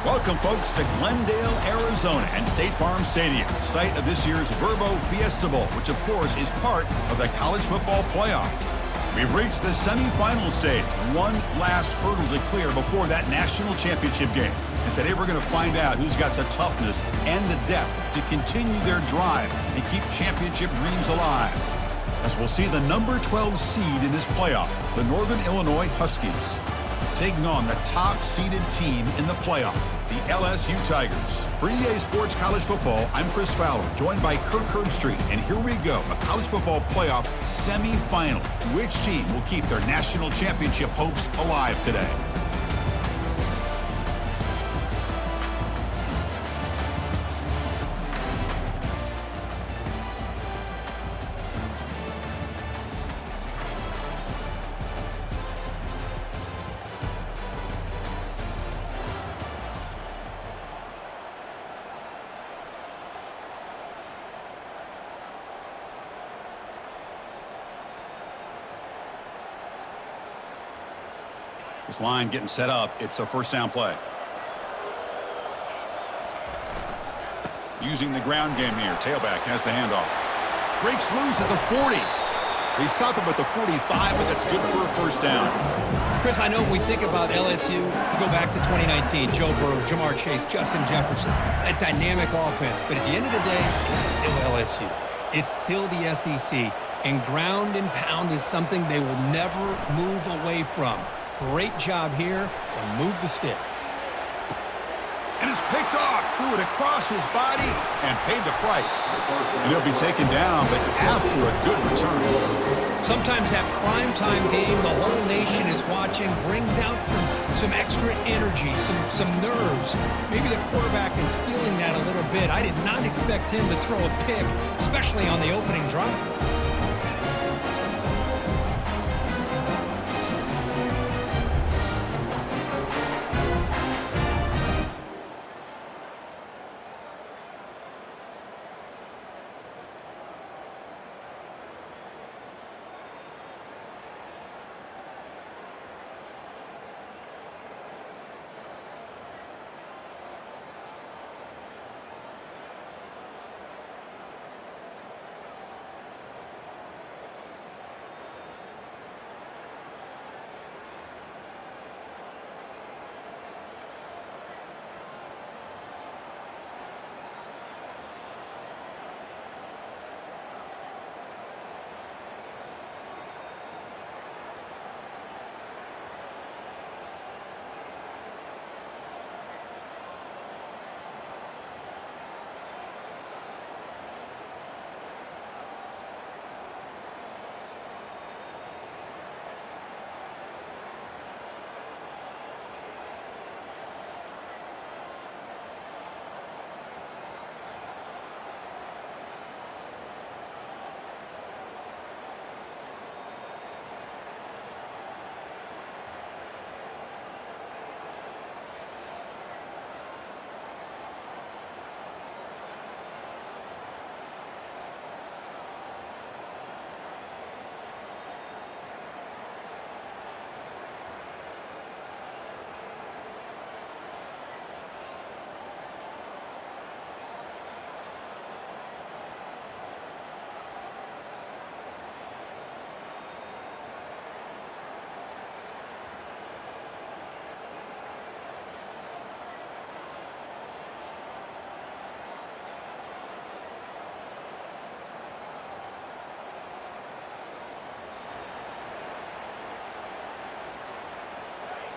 Welcome, folks, to Glendale, Arizona and State Farm Stadium, site of this year's Verbo Fiesta Bowl, which, of course, is part of the college football playoff. We've reached the semifinal stage, one last hurdle to clear before that national championship game. And today we're going to find out who's got the toughness and the depth to continue their drive and keep championship dreams alive. As we'll see the number 12 seed in this playoff, the Northern Illinois Huskies, taking on the top-seeded team in the playoff, the LSU Tigers. For EA Sports College Football, I'm Chris Fowler, joined by Kirk Herbstreit, and here we go, a college football playoff semifinal. Which team will keep their national championship hopes alive today? This line getting set up. It's a first down play. Using the ground game here. Tailback has the handoff. Breaks loose at the 40. They stop him at the 45, but that's good for a first down. Chris, I know when we think about LSU, we go back to 2019. Joe Burrow, Jamar Chase, Justin Jefferson. That dynamic offense. But at the end of the day, it's still LSU. It's still the SEC. And ground and pound is something they will never move away from. Great job here, and move the sticks. And it's picked off, threw it across his body, and paid the price. And he'll be taken down, but after a good return. Sometimes that primetime game, the whole nation is watching, brings out some extra energy, some nerves. Maybe the quarterback is feeling that a little bit. I did not expect him to throw a pick, especially on the opening drive.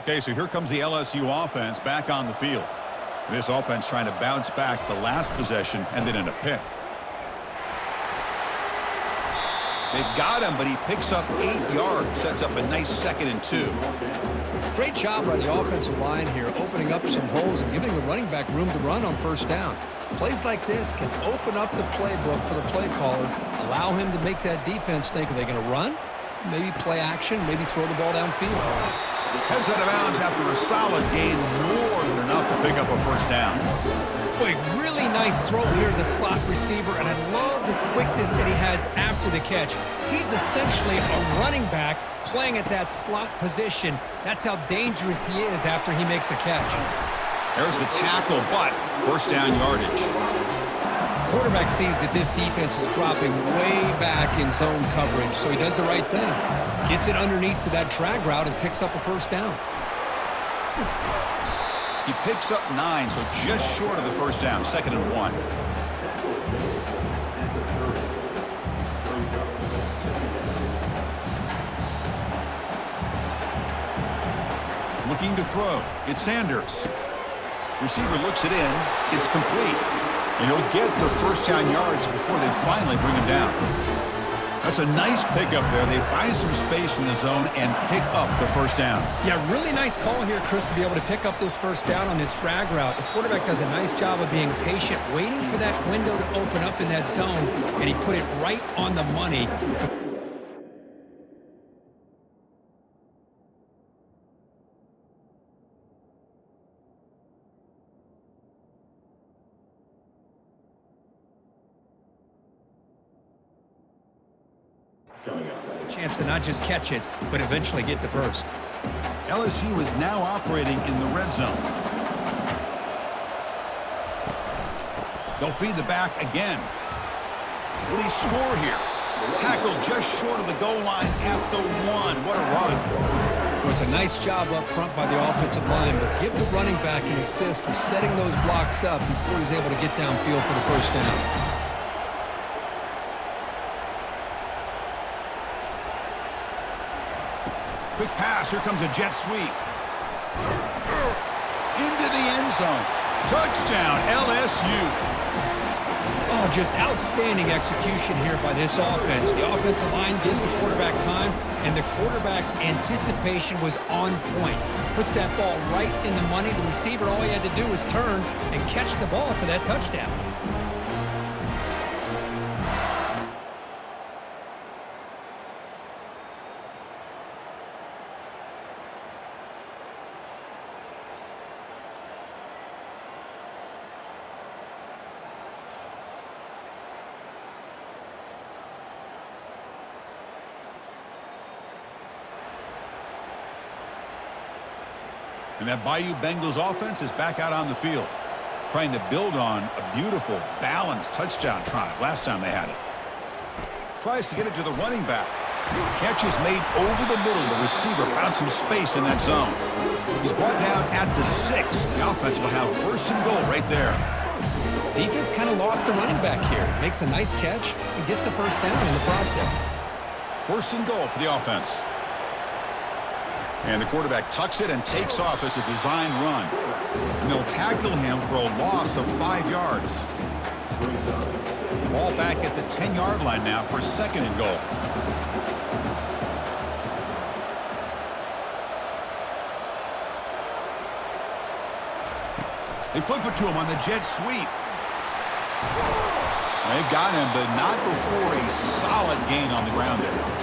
Okay, so here comes the LSU offense back on the field. This offense trying to bounce back the last possession and then in a pick. They've got him, but he picks up 8 yards, sets up a nice 2nd and 2. Great job by the offensive line here, opening up some holes and giving the running back room to run on first down. Plays like this can open up the playbook for the play caller, allow him to make that defense think, are they going to run? Maybe play action, maybe throw the ball downfield. Heads out of bounds after a solid gain, more than enough to pick up a first down. Boy, really nice throw here to the slot receiver, and I love the quickness that he has after the catch. He's essentially a running back playing at that slot position. That's how dangerous he is after he makes a catch. There's the tackle, but first down yardage. Quarterback sees that this defense is dropping way back in zone coverage, so he does the right thing. Gets it underneath to that drag route and picks up the first down. He picks up 9, so just short of the first down, 2nd and 1. Looking to throw. It's Sanders. Receiver looks it in. It's complete. And he'll get the first down yards before they finally bring him down. That's a nice pickup there. They find some space in the zone and pick up the first down. Yeah, really nice call here, Chris, to be able to pick up this first down on this drag route. The quarterback does a nice job of being patient, waiting for that window to open up in that zone, and he put it right on the money. Chance to not just catch it, but eventually get the first. LSU is now operating in the red zone. They'll feed the back again. Will he score here? Tackled just short of the goal line at the 1. What a run. It was a nice job up front by the offensive line, but give the running back an assist for setting those blocks up before he's able to get downfield for the first down. Quick pass. Here comes a jet sweep. Into the end zone. Touchdown, LSU. Oh, just outstanding execution here by this offense. The offensive line gives the quarterback time, and the quarterback's anticipation was on point. Puts that ball right in the money. The receiver, all he had to do was turn and catch the ball for that touchdown. And that Bayou Bengals offense is back out on the field, trying to build on a beautiful, balanced touchdown drive last time they had it. Tries to get it to the running back. Catch is made over the middle. The receiver found some space in that zone. He's brought down at the 6. The offense will have first and goal right there. Defense kind of lost a running back here. Makes a nice catch and gets the first down in the process. First and goal for the offense. And the quarterback tucks it and takes off as a design run. And they'll tackle him for a loss of 5 yards. Ball back at the 10-yard line now for 2nd and goal. They flip it to him on the jet sweep. They've got him, but not before a solid gain on the ground there.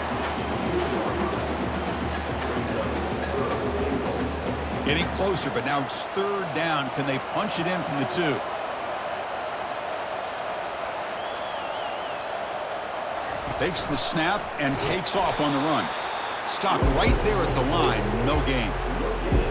Getting closer, but now it's 3rd down. Can they punch it in from the 2? Takes the snap and takes off on the run. Stopped right there at the line. No gain.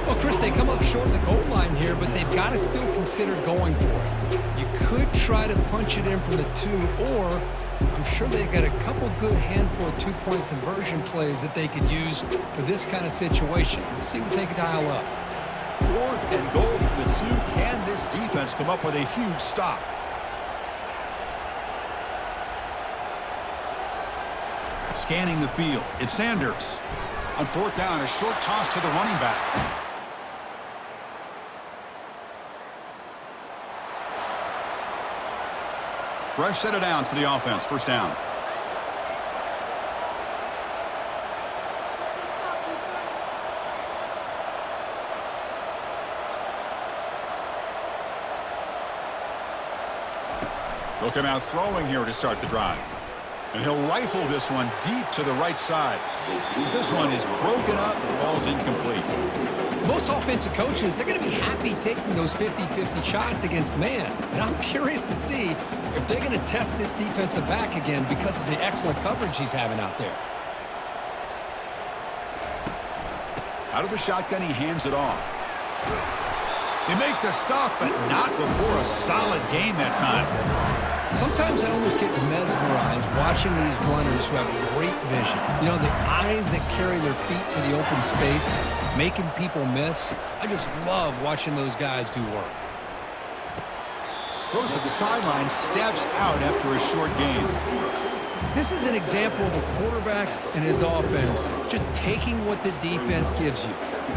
Well, Chris, they come up short of the goal line here, but they've got to still consider going for it. You could try to punch it in from the 2, or I'm sure they've got a couple good handful of 2-point conversion plays that they could use for this kind of situation. Let's see what they can dial up. 4th and goal from the 2. Can this defense come up with a huge stop? Scanning the field. It's Sanders. On 4th down, a short toss to the running back. Fresh set of downs for the offense. First down. They'll come out throwing here to start the drive. And he'll rifle this one deep to the right side. This one is broken up and falls incomplete. Most offensive coaches, they're going to be happy taking those 50-50 shots against man. And I'm curious to see if they're going to test this defensive back again because of the excellent coverage he's having out there. Out of the shotgun, he hands it off. They make the stop, but not before a solid gain that time. Sometimes I almost get mesmerized watching these runners who have great vision. You know, the eyes that carry their feet to the open space, making people miss. I just love watching those guys do work. Goes to the sideline, steps out after a short gain. This is an example of a quarterback and his offense just taking what the defense gives you.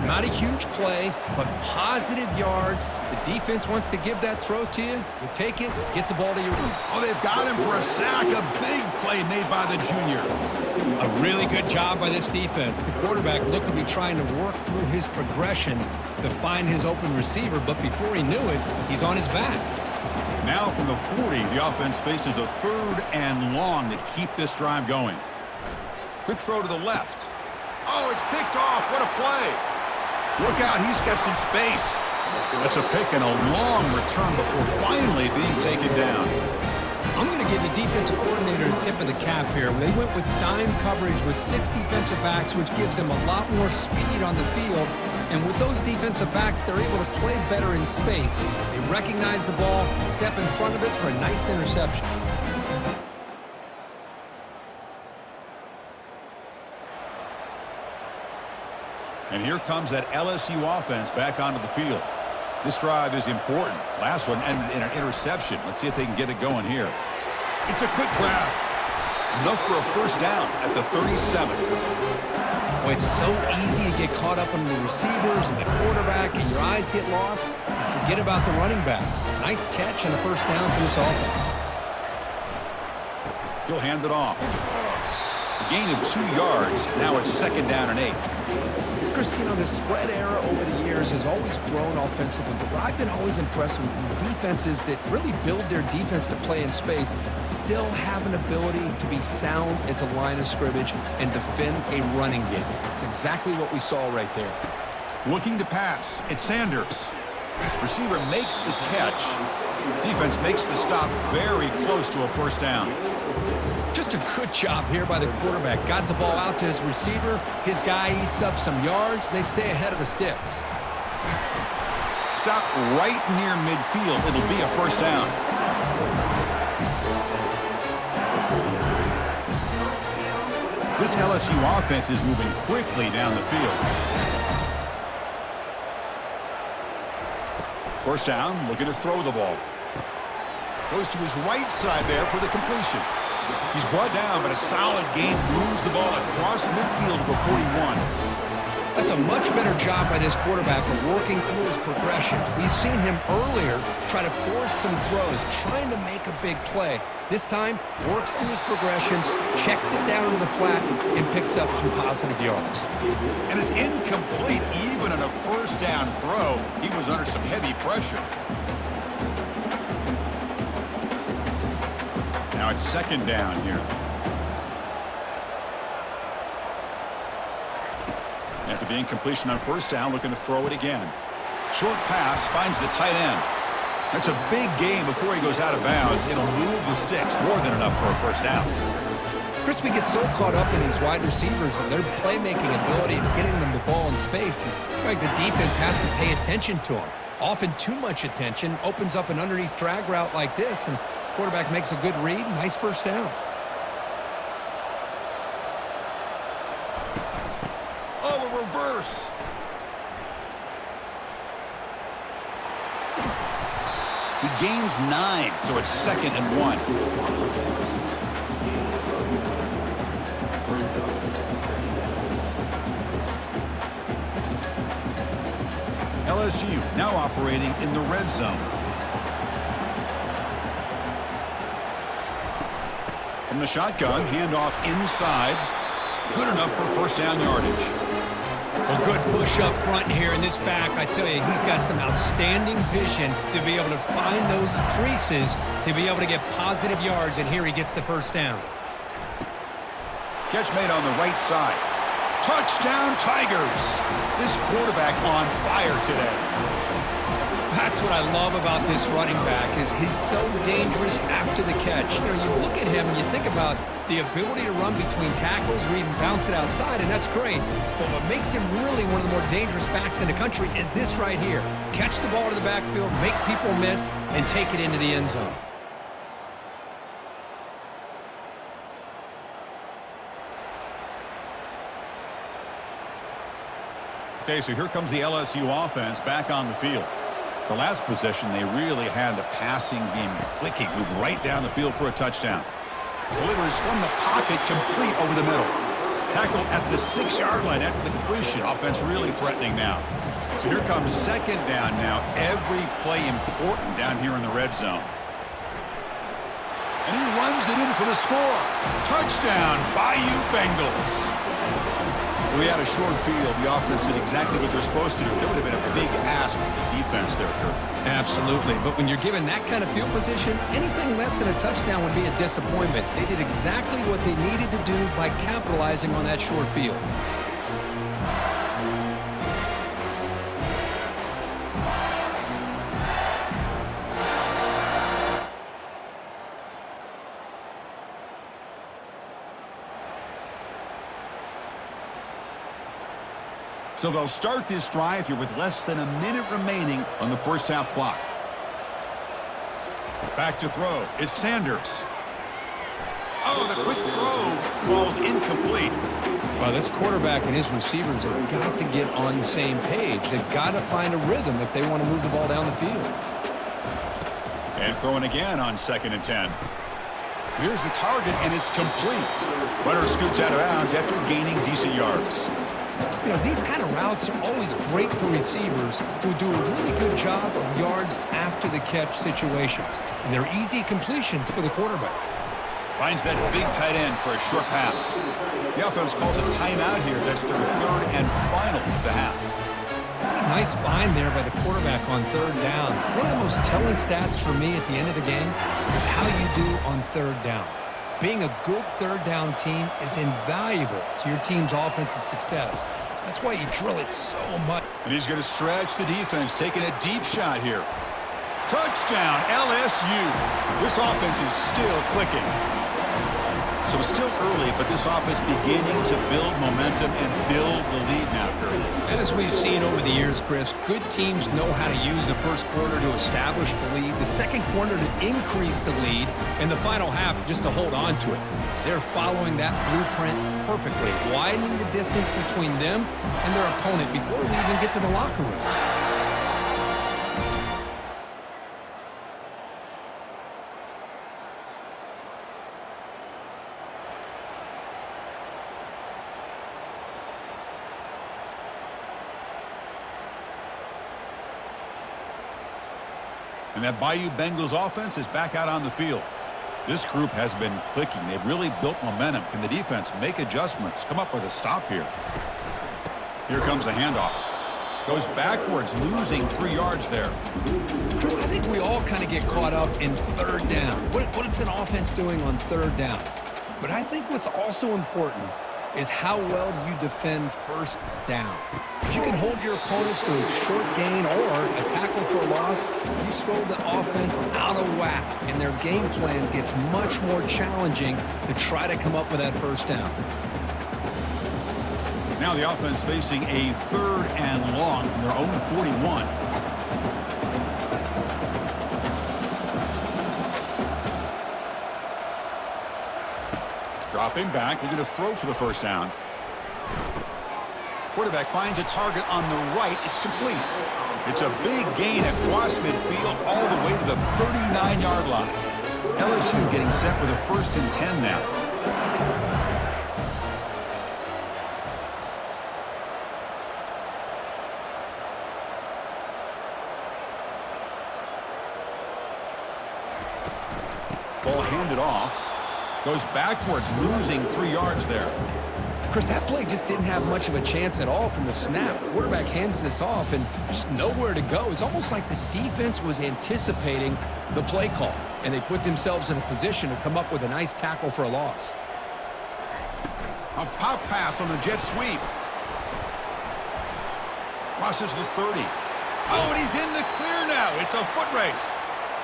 Not a huge play, but positive yards. The defense wants to give that throw to you. You take it, get the ball to your root. Oh, they've got him for a sack. A big play made by the junior. A really good job by this defense. The quarterback looked to be trying to work through his progressions to find his open receiver, but before he knew it, he's on his back. Now from the 40, the offense faces a 3rd and long to keep this drive going. Quick throw to the left. Oh, it's picked off. What a play. Look out, he's got some space. That's a pick and a long return before finally being taken down. I'm going to give the defensive coordinator a tip of the cap here. They went with dime coverage with 6 defensive backs, which gives them a lot more speed on the field. And with those defensive backs, they're able to play better in space. They recognize the ball, step in front of it for a nice interception. And here comes that LSU offense back onto the field. This drive is important. Last one ended in an interception. Let's see if they can get it going here. It's a quick grab. Enough for a first down at the 37. Well, it's so easy to get caught up on the receivers and the quarterback, and your eyes get lost. You forget about the running back. Nice catch and a first down for this offense. He'll hand it off. A gain of 2 yards. Now it's 2nd down and 8. Chris, you know, the spread era over the years has always grown offensively, but what I've been always impressed with defenses that really build their defense to play in space still have an ability to be sound at the line of scrimmage and defend a running game. It's exactly what we saw right there. Looking to pass. It's Sanders. Receiver makes the catch. Defense makes the stop very close to a first down. Just a good job here by the quarterback. Got the ball out to his receiver. His guy eats up some yards. They stay ahead of the sticks. Stop right near midfield. It'll be a first down. This LSU offense is moving quickly down the field. First down, looking to throw the ball. Goes to his right side there for the completion. He's brought down, but a solid gain moves the ball across midfield to the 41. That's a much better job by this quarterback of working through his progressions. We've seen him earlier try to force some throws, trying to make a big play. This time, works through his progressions, checks it down to the flat, and picks up some positive yards. And it's incomplete even on a first down throw. He was under some heavy pressure. Now it's 2nd down here. After the incompletion on first down, looking to throw it again. Short pass finds the tight end. That's a big gain before he goes out of bounds. It'll move the sticks more than enough for a first down. Chris, we get so caught up in these wide receivers and their playmaking ability and getting them the ball in space. Right, the defense has to pay attention to them. Often too much attention opens up an underneath drag route like this, and quarterback makes a good read. Nice first down. Oh, a reverse. He gains 9, so it's 2nd and 1. LSU now operating in the red zone. From the shotgun, handoff inside. Good enough for first down yardage. Well, good push up front here in this back. I tell you, he's got some outstanding vision to be able to find those creases, to be able to get positive yards, and here he gets the first down. Catch made on the right side. Touchdown, Tigers! This quarterback on fire today. That's what I love about this running back is he's so dangerous after the catch. You know, you look at him and you think about the ability to run between tackles or even bounce it outside, and that's great. But what makes him really one of the more dangerous backs in the country is this right here. Catch the ball to the backfield, make people miss, and take it into the end zone. Okay, so here comes the LSU offense back on the field. The last possession, they really had the passing game clicking, moved right down the field for a touchdown. Delivers from the pocket, complete over the middle. Tackled at the 6-yard line after the completion. Offense really threatening now. So here comes second down now. Every play important down here in the red zone. And he runs it in for the score. Touchdown, Bayou Bengals. We had a short field. The offense did exactly what they're supposed to do. It would have been a big ask for the defense there, Kurt. Absolutely. But when you're given that kind of field position, anything less than a touchdown would be a disappointment. They did exactly what they needed to do by capitalizing on that short field. So they'll start this drive here with less than a minute remaining on the first half clock. Back to throw. It's Sanders. Oh, the quick throw falls incomplete. Well, this quarterback and his receivers have got to get on the same page. They've got to find a rhythm if they want to move the ball down the field. And throwing again on 2nd and 10. Here's the target, and it's complete. Runner scoots out of bounds after gaining decent yards. You know, these kind of routes are always great for receivers who do a really good job of yards after the catch situations. And they're easy completions for the quarterback. Finds that big tight end for a short pass. The offense calls a timeout here. That's their third and final of the half. What a nice find there by the quarterback on third down. One of the most telling stats for me at the end of the game is how you do on third down. Being a good third down team is invaluable to your team's offensive success. That's why you drill it so much. And he's going to stretch the defense, taking a deep shot here. Touchdown, LSU. This offense is still clicking. So it's still early, but this offense beginning to build momentum and build the lead now, Kurt. As we've seen over the years, Chris, good teams know how to use the first quarter to establish the lead, the second quarter to increase the lead, and the final half just to hold on to it. They're following that blueprint perfectly, widening the distance between them and their opponent before we even get to the locker room. And that Bayou Bengals offense is back out on the field. This group has been clicking. They've really built momentum. Can the defense make adjustments? Come up with a stop here. Here comes the handoff. Goes backwards, losing 3 yards there. Chris, I think we all kind of get caught up in third down. What is an offense doing on third down? But I think what's also important is how well you defend first down. If you can hold your opponents to a short gain or a tackle for a loss, you throw the offense out of whack, and their game plan gets much more challenging to try to come up with that first down. Now the offense facing a 3rd and long from their own 41. Dropping back, looking to throw for the first down. Quarterback finds a target on the right. It's complete. It's a big gain across midfield all the way to the 39-yard line. LSU getting set with a 1st and 10 now. Ball handed off. Goes backwards, losing 3 yards there. Chris, that play just didn't have much of a chance at all from the snap. Quarterback hands this off and just nowhere to go. It's almost like the defense was anticipating the play call, and they put themselves in a position to come up with a nice tackle for a loss. A pop pass on the jet sweep. Crosses the 30. Oh, and he's in the clear now. It's a foot race.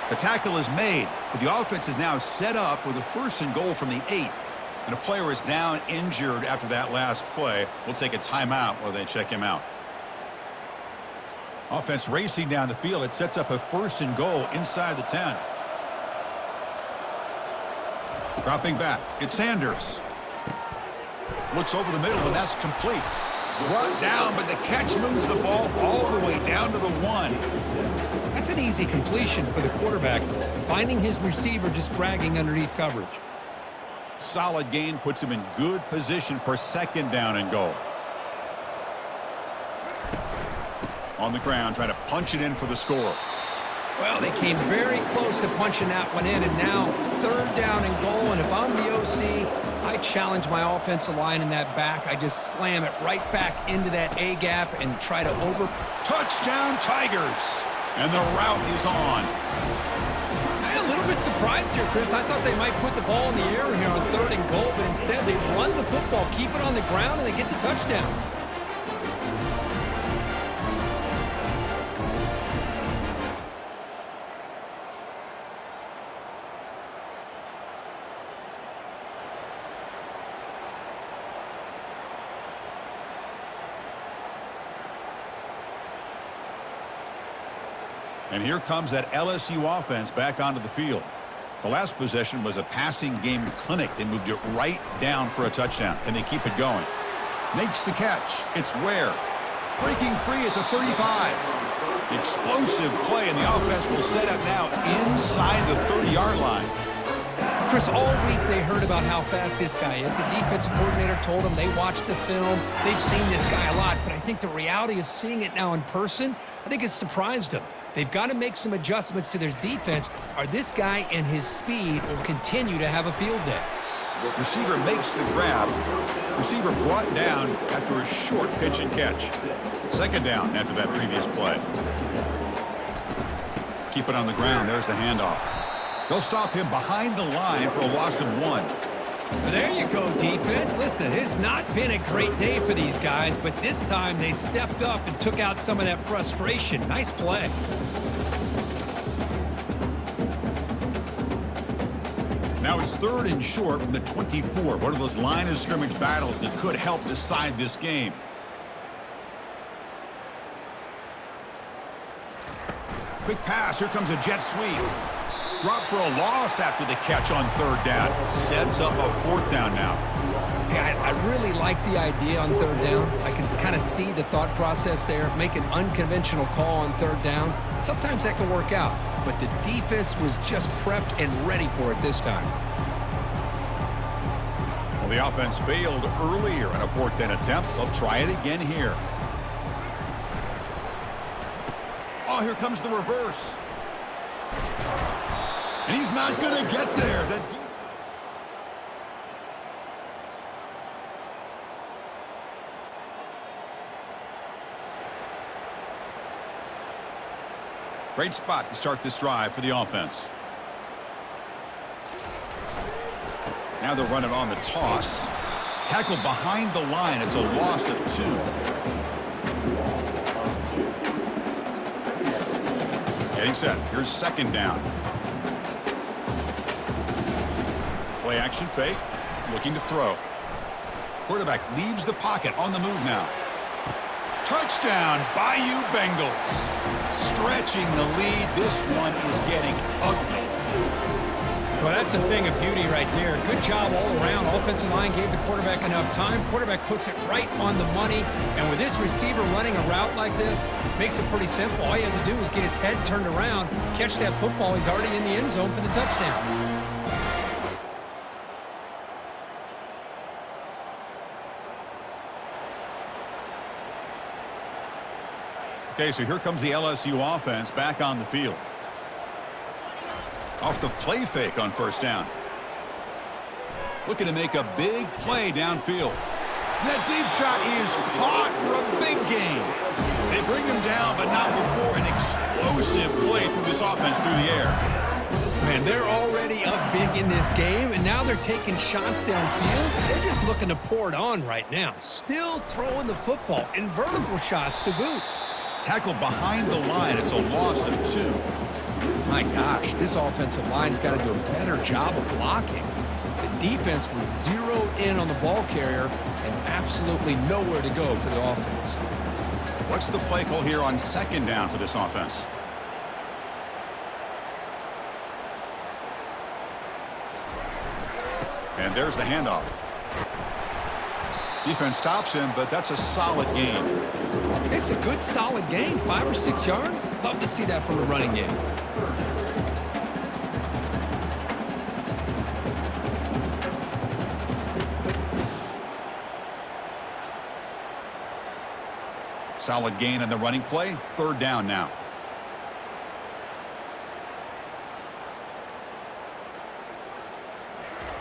The tackle is made, but the offense is now set up with a 1st and goal from the 8. And a player is down injured after that last play. We'll take a timeout while they check him out. Offense racing down the field. It sets up a 1st and goal inside the 10. Dropping back. It's Sanders. Looks over the middle, and that's complete. Brought down, but the catch moves the ball all the way down to the 1. That's an easy completion for the quarterback, finding his receiver just dragging underneath coverage. Solid gain puts him in good position for 2nd down and goal. On the ground, trying to punch it in for the score. Well, they came very close to punching that one in, and now 3rd down and goal. And if I'm the OC, I challenge my offensive line in that back. I just slam it right back into that A gap and try to Touchdown, Tigers! And the route is on. I'm a little bit surprised here, Chris. I thought they might put the ball in the air here on 3rd and goal, but instead they run the football, keep it on the ground, and they get the touchdown. And here comes that LSU offense back onto the field. The last possession was a passing game clinic. They moved it right down for a touchdown. Can they keep it going? Makes the catch. It's Ware. Breaking free at the 35. Explosive play, and the offense will set up now inside the 30-yard line. Chris, all week they heard about how fast this guy is. The defensive coordinator told them they watched the film. They've seen this guy a lot, but I think the reality of seeing it now in person, I think it's surprised them. They've got to make some adjustments to their defense, or this guy and his speed will continue to have a field day. Receiver makes the grab. Receiver brought down after a short pitch and catch. 2nd down after that previous play. Keep it on the ground. There's the handoff. They'll stop him behind the line for a loss of 1. Well, there you go, defense. Listen, it's not been a great day for these guys, but this time they stepped up and took out some of that frustration. Nice play. Now it's 3rd and short from the 24. One of those line of scrimmage battles that could help decide this game. Quick pass. Here comes a jet sweep. Drop for a loss after the catch on 3rd down. Sets up a 4th down now. Hey, I really like the idea on 3rd down. I can kind of see the thought process there. Make an unconventional call on 3rd down. Sometimes that can work out, but the defense was just prepped and ready for it this time. Well, the offense failed earlier in a 4th down attempt. They'll try it again here. Oh, here comes the reverse. And he's not going to get there. Great spot to start this drive for the offense. Now they'll run it on the toss. Tackle behind the line. It's a loss of 2. Getting set. Here's 2nd down. Play action fake. Looking to throw. Quarterback leaves the pocket on the move now. Touchdown, Bayou Bengals. Stretching the lead. This one is getting ugly. Well, that's a thing of beauty right there. Good job all around. Offensive line gave the quarterback enough time. Quarterback puts it right on the money. And with this receiver running a route like this, makes it pretty simple. All you have to do is get his head turned around, catch that football. He's already in the end zone for the touchdown. Okay, so here comes the LSU offense back on the field. Off the play fake on 1st down. Looking to make a big play downfield. That deep shot is caught for a big gain. They bring him down, but not before an explosive play through this offense through the air. Man, they're already up big in this game, and now they're taking shots downfield. They're just looking to pour it on right now. Still throwing the football, and vertical shots to boot. Tackled behind the line. It's a loss of 2. My gosh, this offensive line's got to do a better job of blocking. The defense was zeroed in on the ball carrier and absolutely nowhere to go for the offense. What's the play call here on second down for this offense? And there's the handoff. Defense stops him, but that's a solid gain. It's a good, solid gain. 5 or 6 yards. Love to see that from a running game. Solid gain on the running play. Third down now.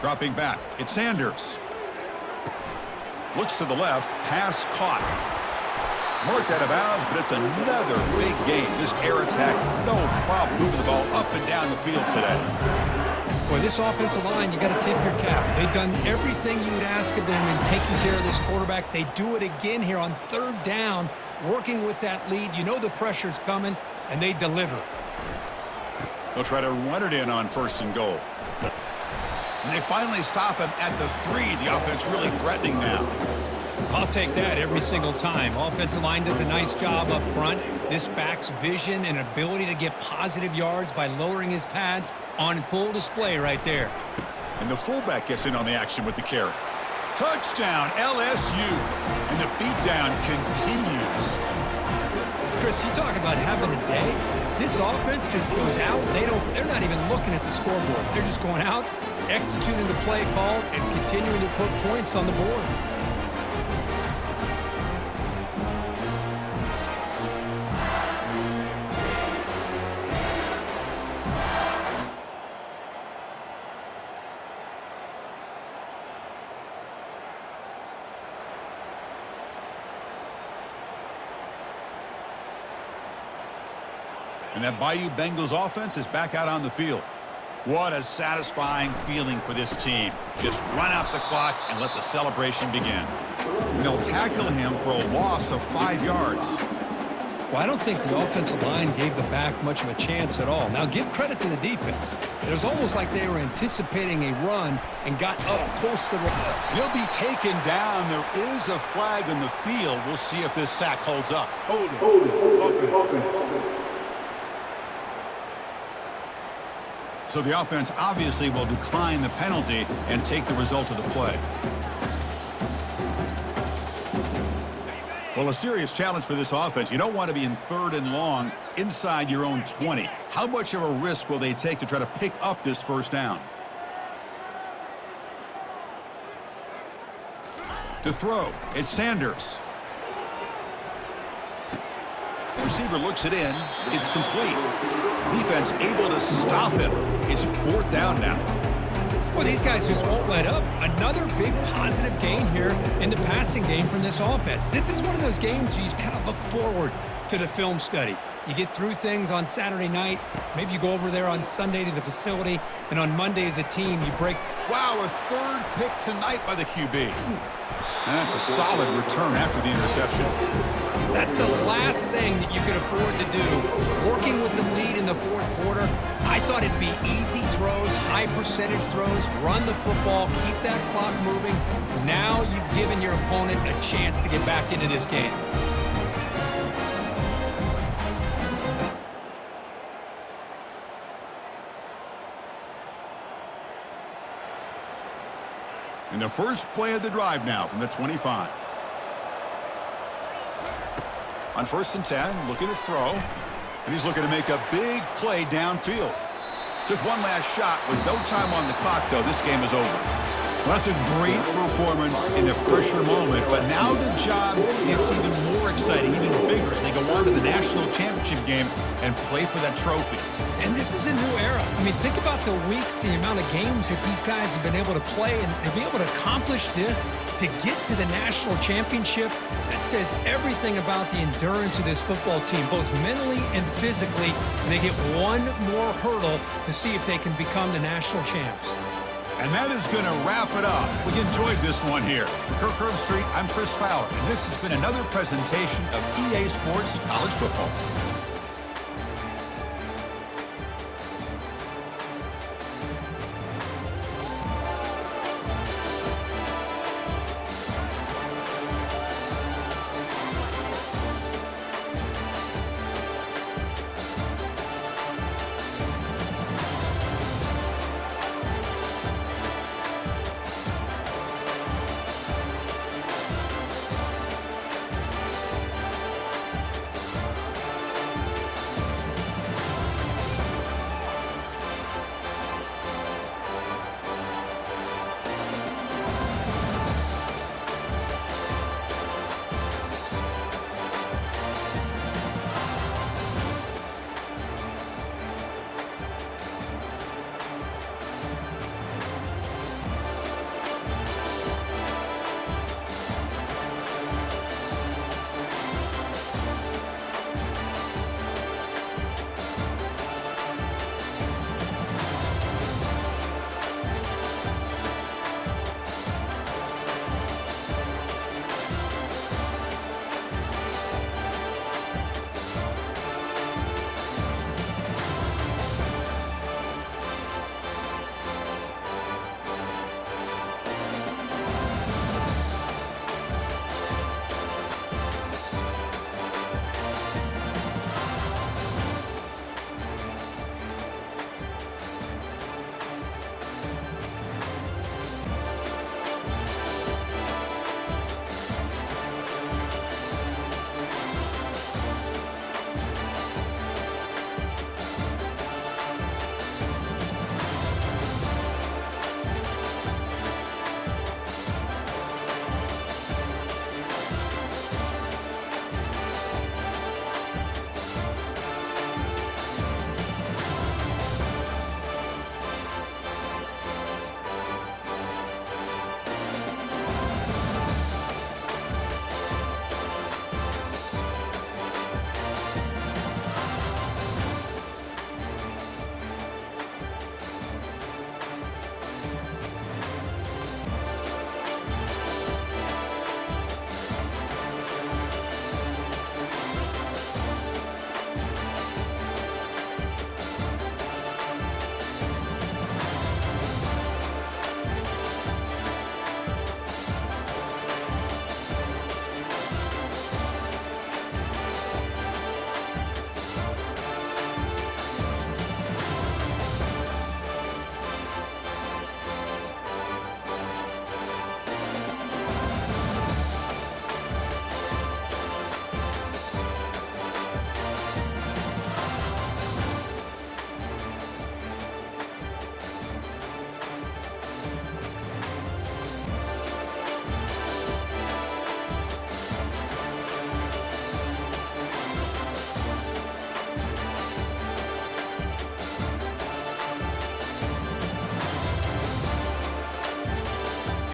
Dropping back. It's Sanders. Looks to the left. Pass caught. Marked out of bounds, but it's another big gain. This air attack, no problem moving the ball up and down the field today. Boy, this offensive line, you got to tip your cap. They've done everything you would ask of them in taking care of this quarterback. They do it again here on third down, working with that lead. You know the pressure's coming, and they deliver. They'll try to run it in on first and goal. And they finally stop him at the 3. The offense really threatening now. I'll take that every single time. Offensive line does a nice job up front. This back's vision and ability to get positive yards by lowering his pads on full display right there. And the fullback gets in on the action with the carry. Touchdown, LSU. And the beatdown continues. Chris, you talk about having a day. This offense just goes out. They're not even looking at the scoreboard. They're just going out, executing the play called, and continuing to put points on the board. And that Bayou Bengals offense is back out on the field. What a satisfying feeling for this team. Just run out the clock and let the celebration begin. And they'll tackle him for a loss of 5 yards. Well, I don't think the offensive line gave the back much of a chance at all. Now, give credit to the defense. It was almost like they were anticipating a run and got up close to the... He'll be taken down. There is a flag on the field. We'll see if this sack holds up. Hold it. Open. So the offense obviously will decline the penalty and take the result of the play. Well, a serious challenge for this offense. You don't want to be in 3rd and long inside your own 20. How much of a risk will they take to try to pick up this first down? To throw, it's Sanders. Receiver looks it in. It's complete. Defense able to stop him. It's 4th down now. Well, these guys just won't let up. Another big positive gain here in the passing game from this offense. This is one of those games where you kind of look forward to the film study. You get through things on Saturday night. Maybe you go over there on Sunday to the facility, and on Monday as a team, you break. Wow, a 3rd pick tonight by the QB. And that's a solid return after the interception. That's the last thing that you could afford to do. Working with the lead in the 4th quarter, I thought it'd be easy throws, high percentage throws, run the football, keep that clock moving. Now you've given your opponent a chance to get back into this game. And the first play of the drive now from the 25. On 1st and 10, looking to throw. And he's looking to make a big play downfield. Took one last shot with no time on the clock, though. This game is over. Well, that's a great performance in a pressure moment, but now the job gets even more exciting, even bigger as they go on to the national championship game and play for that trophy. And this is a new era. I mean, think about the weeks, the amount of games that these guys have been able to play, and to be able to accomplish this, to get to the national championship, that says everything about the endurance of this football team, both mentally and physically, and they get one more hurdle to see if they can become the national champs. And that is going to wrap it up. We enjoyed this one here. For Kirk Herbstreit, I'm Chris Fowler, and this has been another presentation of EA Sports College Football.